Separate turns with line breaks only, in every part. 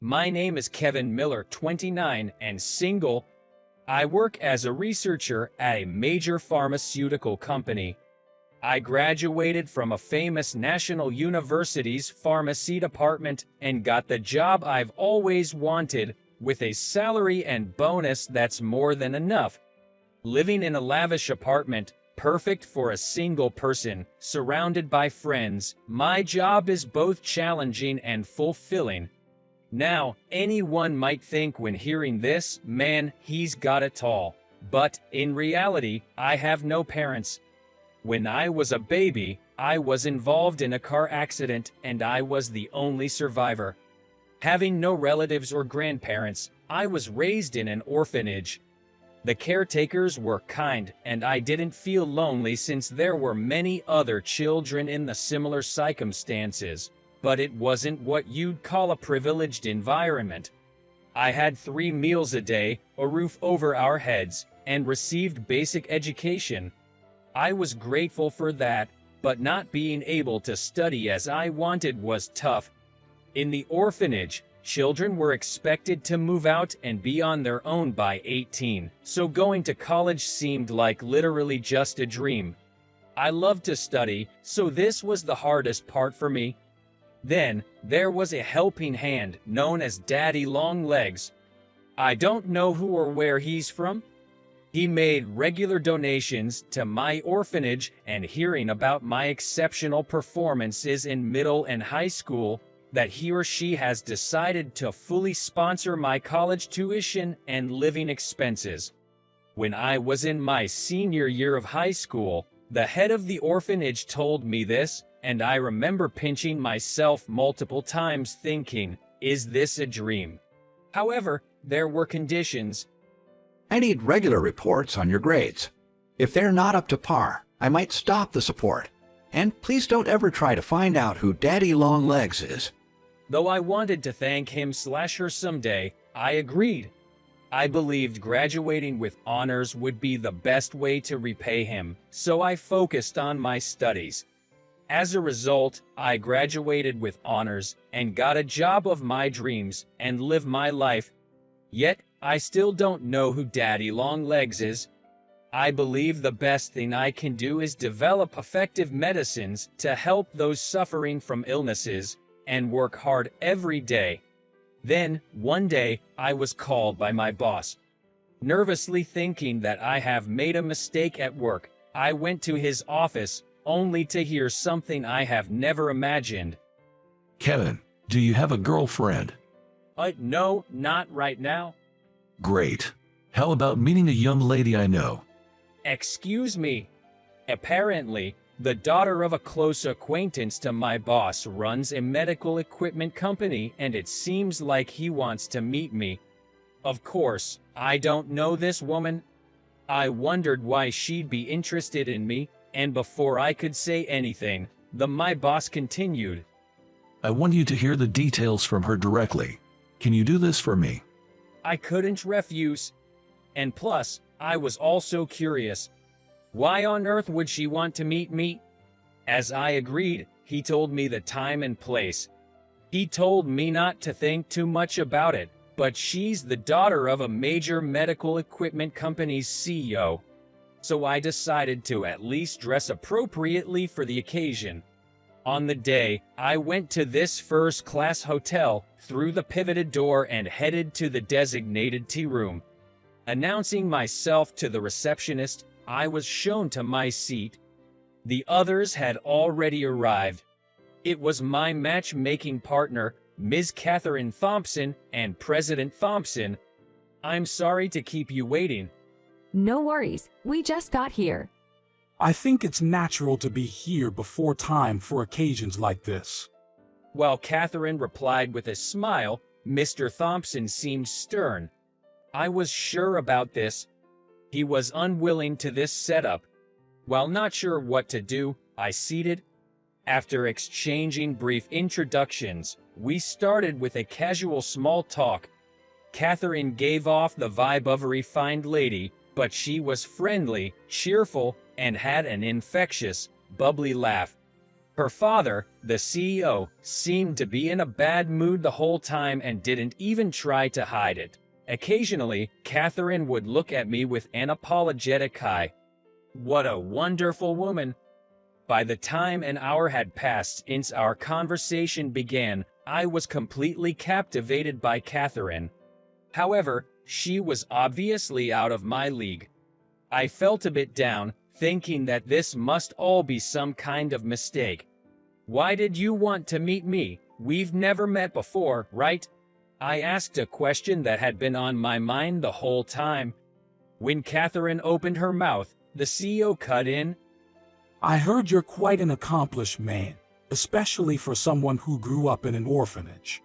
My name is Kevin Miller, 29 and single. I work as a researcher at a major pharmaceutical company. I graduated from a famous national university's pharmacy department and got the job I've always wanted, with a salary and bonus that's more than enough. Living in a lavish apartment, perfect for a single person, surrounded by friends, my job is both challenging and fulfilling. Now, anyone might think when hearing this, man, he's got it all. But, in reality, I have no parents. When I was a baby, I was involved in a car accident and I was the only survivor. Having no relatives or grandparents, I was raised in an orphanage. The caretakers were kind and I didn't feel lonely since there were many other children in the similar circumstances. But it wasn't what you'd call a privileged environment. I had 3 meals a day, a roof over our heads, and received basic education. I was grateful for that, but not being able to study as I wanted was tough. In the orphanage, children were expected to move out and be on their own by 18, so going to college seemed like literally just a dream. I loved to study, so this was the hardest part for me. Then, there was a helping hand known as Daddy Longlegs. I don't know who or where he's from. He made regular donations to my orphanage, and hearing about my exceptional performances in middle and high school, that he or she has decided to fully sponsor my college tuition and living expenses. When I was in my senior year of high school, the head of the orphanage told me this, and I remember pinching myself multiple times thinking, is this a dream? However, there were conditions.
I need regular reports on your grades. If they're not up to par, I might stop the support. And please don't ever try to find out who Daddy Longlegs is.
Though I wanted to thank him/her someday, I agreed. I believed graduating with honors would be the best way to repay him, so I focused on my studies. As a result, I graduated with honors and got a job of my dreams and live my life. Yet, I still don't know who Daddy Longlegs is. I believe the best thing I can do is develop effective medicines to help those suffering from illnesses and work hard every day. Then, one day, I was called by my boss. Nervously thinking that I have made a mistake at work, I went to his office, only to hear something I have never imagined.
Kevin, do you have a girlfriend?
No, not right now.
Great. How about meeting a young lady I know?
Excuse me. Apparently, the daughter of a close acquaintance to my boss runs a medical equipment company and it seems like he wants to meet me. Of course, I don't know this woman. I wondered why she'd be interested in me, and before I could say anything, my boss continued.
I want you to hear the details from her directly. Can you do this for me?
I couldn't refuse. And plus, I was also curious. Why on earth would she want to meet me? As I agreed, he told me the time and place. He told me not to think too much about it, but she's the daughter of a major medical equipment company's CEO. So I decided to at least dress appropriately for the occasion. On the day, I went to this first-class hotel, through the pivoted door and headed to the designated tea room. Announcing myself to the receptionist, I was shown to my seat. The others had already arrived. It was my matchmaking partner, Ms. Catherine Thompson, and President Thompson. I'm sorry to keep you waiting.
No worries, we just got here.
I think it's natural to be here before time for occasions like this.
While Catherine replied with a smile, Mr. Thompson seemed stern. I was sure about this. He was unwilling to this setup. While not sure what to do, I seated. After exchanging brief introductions, we started with a casual small talk. Catherine gave off the vibe of a refined lady, but she was friendly, cheerful, and had an infectious, bubbly laugh. Her father, the CEO, seemed to be in a bad mood the whole time and didn't even try to hide it. Occasionally, Catherine would look at me with an apologetic eye. What a wonderful woman! By the time an hour had passed since our conversation began, I was completely captivated by Catherine. However, she was obviously out of my league. I felt a bit down, thinking that this must all be some kind of mistake. Why did you want to meet me? We've never met before, right? I asked a question that had been on my mind the whole time. When Catherine opened her mouth, the CEO cut in.
I heard you're quite an accomplished man, especially for someone who grew up in an orphanage.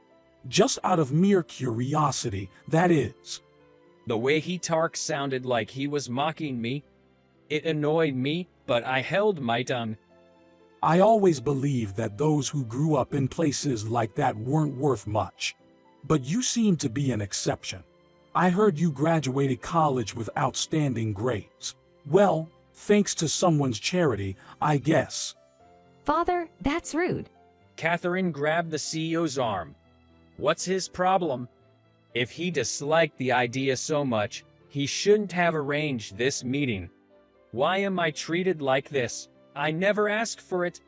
Just out of mere curiosity, that is.
The way he talked sounded like he was mocking me. It annoyed me, but I held my tongue.
I always believed that those who grew up in places like that weren't worth much. But you seem to be an exception. I heard you graduated college with outstanding grades. Well, thanks to someone's charity, I guess.
Father, that's rude.
Catherine grabbed the CEO's arm. What's his problem? If he disliked the idea so much, he shouldn't have arranged this meeting. Why am I treated like this? I never asked for it.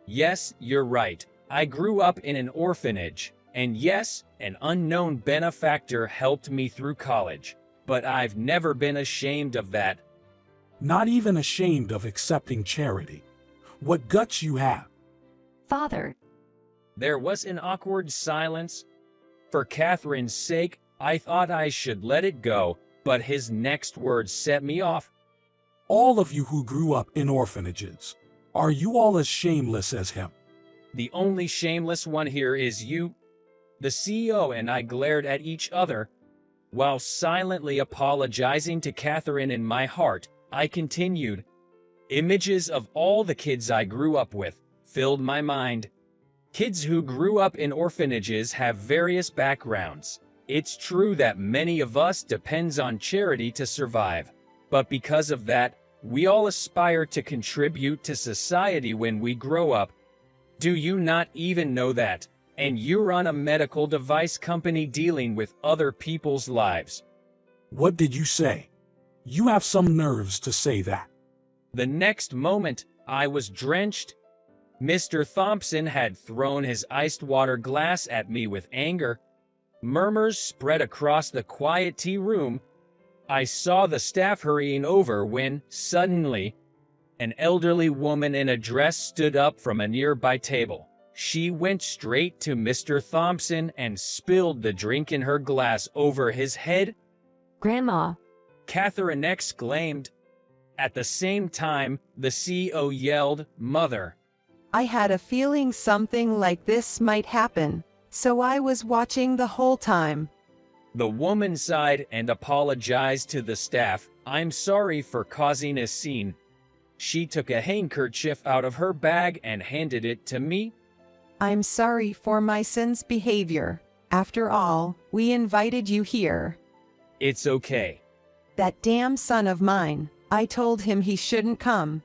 Yes, you're right. I grew up in an orphanage. And yes, an unknown benefactor helped me through college. But I've never been ashamed of that.
Not even ashamed of accepting charity. What guts you have.
Father,
There was an awkward silence. For Catherine's sake, I thought I should let it go, but his next words set me off.
All of you who grew up in orphanages, are you all as shameless as him?
The only shameless one here is you. The CEO and I glared at each other. While silently apologizing to Catherine in my heart, I continued. Images of all the kids I grew up with filled my mind. Kids who grew up in orphanages have various backgrounds. It's true that many of us depends on charity to survive. But because of that, we all aspire to contribute to society when we grow up. Do you not even know that? And you run a medical device company dealing with other people's lives.
What did you say? You have some nerves to say that.
The next moment, I was drenched. Mr. Thompson had thrown his iced water glass at me with anger. Murmurs spread across the quiet tea room. I saw the staff hurrying over when, suddenly, an elderly woman in a dress stood up from a nearby table. She went straight to Mr. Thompson and spilled the drink in her glass over his head.
Grandma,
Catherine exclaimed. At the same time, the CEO yelled, "Mother!"
I had a feeling something like this might happen, so I was watching the whole time.
The woman sighed and apologized to the staff. "I'm sorry for causing a scene." She took a handkerchief out of her bag and handed it to me.
I'm sorry for my son's behavior. After all, we invited you here.
It's okay.
That damn son of mine, I told him he shouldn't come.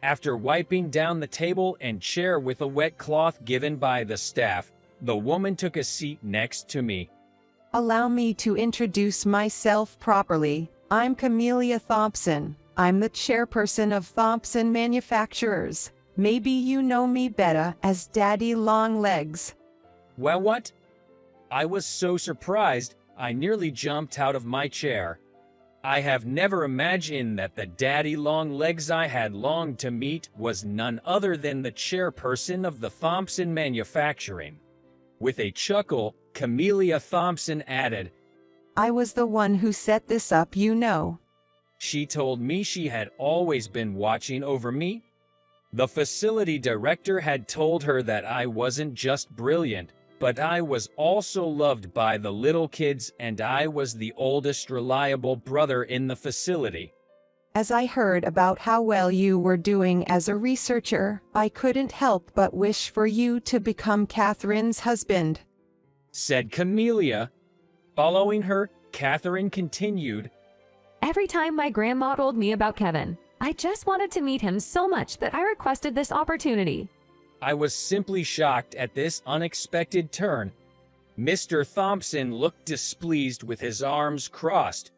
After wiping down the table and chair with a wet cloth given by the staff, the woman took a seat next to me.
Allow me to introduce myself properly. I'm Camelia Thompson. I'm the chairperson of Thompson Manufacturers. Maybe you know me better as Daddy Longlegs.
Well, what? I was so surprised, I nearly jumped out of my chair. I have never imagined that the Daddy Longlegs I had longed to meet was none other than the chairperson of the Thompson Manufacturing. With a chuckle, Camelia Thompson added,
I was the one who set this up, you know.
She told me she had always been watching over me. The facility director had told her that I wasn't just brilliant, but I was also loved by the little kids, and I was the oldest reliable brother in the facility.
As I heard about how well you were doing as a researcher, I couldn't help but wish for you to become Catherine's husband,
said Camelia. Following her, Catherine continued,
every time my grandma told me about Kevin, I just wanted to meet him so much that I requested this opportunity.
I was simply shocked at this unexpected turn. Mr. Thompson looked displeased with his arms crossed.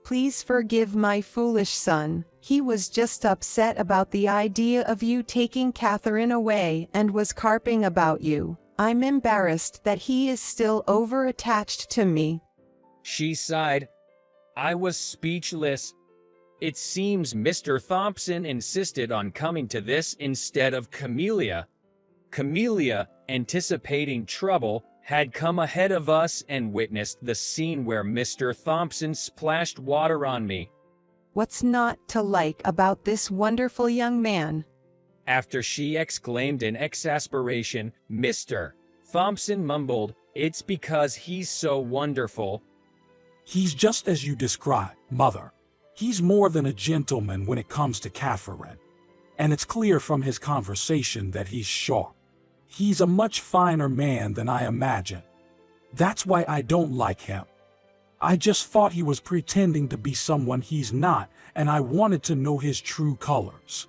Please forgive my foolish son. He was just upset about the idea of you taking Catherine away and was carping about you. I'm embarrassed that he is still over-attached to me.
She sighed. I was speechless. It seems Mr. Thompson insisted on coming to this instead of Camellia. Camellia, anticipating trouble, had come ahead of us and witnessed the scene where Mr. Thompson splashed water on me.
What's not to like about this wonderful young man?
After she exclaimed in exasperation, Mr. Thompson mumbled, "It's because he's so wonderful."
He's just as you described, Mother. He's more than a gentleman when it comes to Catherine. And it's clear from his conversation that he's sharp. He's a much finer man than I imagined. That's why I don't like him. I just thought he was pretending to be someone he's not, and I wanted to know his true colors.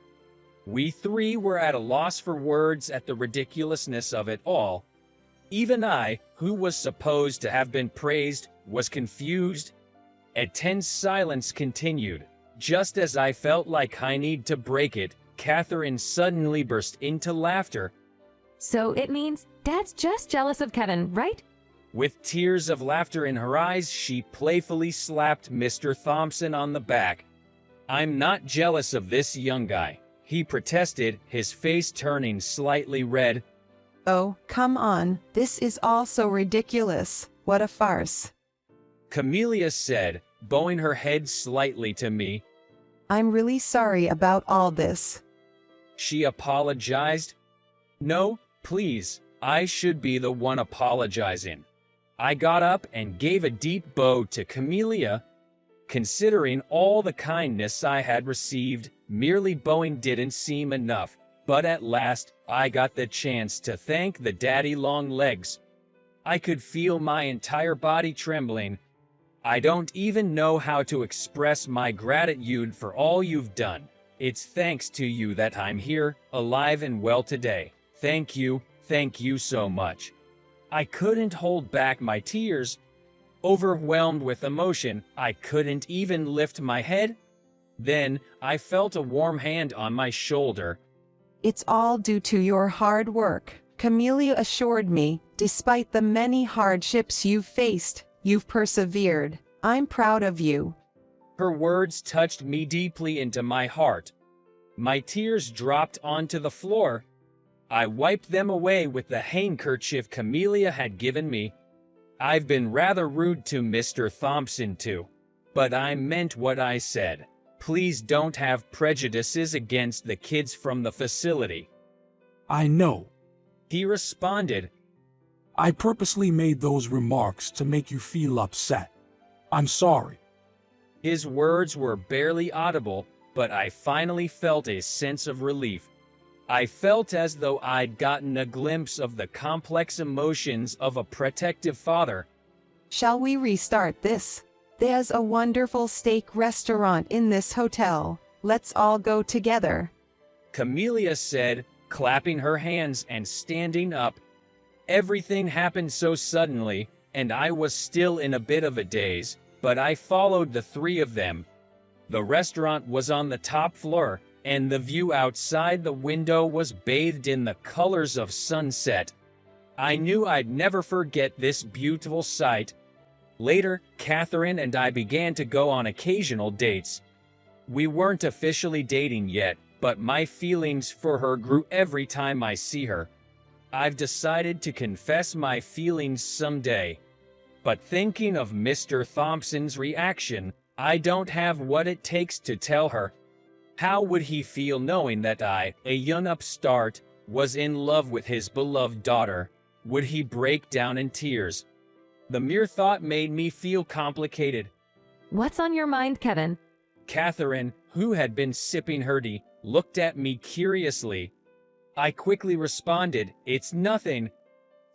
We three were at a loss for words at the ridiculousness of it all. Even I, who was supposed to have been praised, was confused. A tense silence continued. Just as I felt like I need to break it, Catherine suddenly burst into laughter.
So it means Dad's just jealous of Kevin, right?
With tears of laughter in her eyes, she playfully slapped Mr. Thompson on the back. "I'm not jealous of this young guy," he protested, his face turning slightly red.
Oh, come on. This is all so ridiculous. What a farce.
Camellia said, bowing her head slightly to me.
I'm really sorry about all this.
She apologized. "No, please, I should be the one apologizing." I got up and gave a deep bow to Camellia. Considering all the kindness I had received, merely bowing didn't seem enough, but at last, I got the chance to thank the daddy long legs. I could feel my entire body trembling. "I don't even know how to express my gratitude for all you've done. It's thanks to you that I'm here, alive and well today. Thank you so much." I couldn't hold back my tears. Overwhelmed with emotion, I couldn't even lift my head. Then, I felt a warm hand on my shoulder.
It's all due to your hard work. Camellia assured me, despite the many hardships you've faced, you've persevered. I'm proud of you.
Her words touched me deeply into my heart. My tears dropped onto the floor. I wiped them away with the handkerchief Camellia had given me. I've been rather rude to Mr. Thompson too, but I meant what I said. Please don't have prejudices against the kids from the facility.
I know.
He responded.
I purposely made those remarks to make you feel upset. I'm sorry.
His words were barely audible, but I finally felt a sense of relief. I felt as though I'd gotten a glimpse of the complex emotions of a protective father.
Shall we restart this? There's a wonderful steak restaurant in this hotel. Let's all go together.
Camellia said, clapping her hands and standing up. Everything happened so suddenly, and I was still in a bit of a daze, but I followed the three of them. The restaurant was on the top floor, and the view outside the window was bathed in the colors of sunset. I knew I'd never forget this beautiful sight. Later, Catherine and I began to go on occasional dates. We weren't officially dating yet, but my feelings for her grew every time I see her. I've decided to confess my feelings someday. But thinking of Mr. Thompson's reaction, I don't have what it takes to tell her. How would he feel knowing that I, a young upstart, was in love with his beloved daughter? Would he break down in tears? The mere thought made me feel complicated.
What's on your mind, Kevin?
Catherine, who had been sipping her tea, looked at me curiously. I quickly responded, "It's nothing."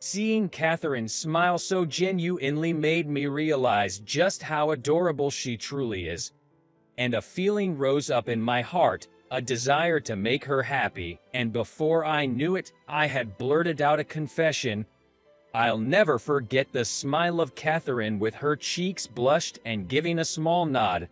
Seeing Catherine smile so genuinely made me realize just how adorable she truly is. And a feeling rose up in my heart. a desire to make her happy, and before I knew it, I had blurted out a confession. I'll never forget the smile of Catherine with her cheeks blushed and giving a small nod.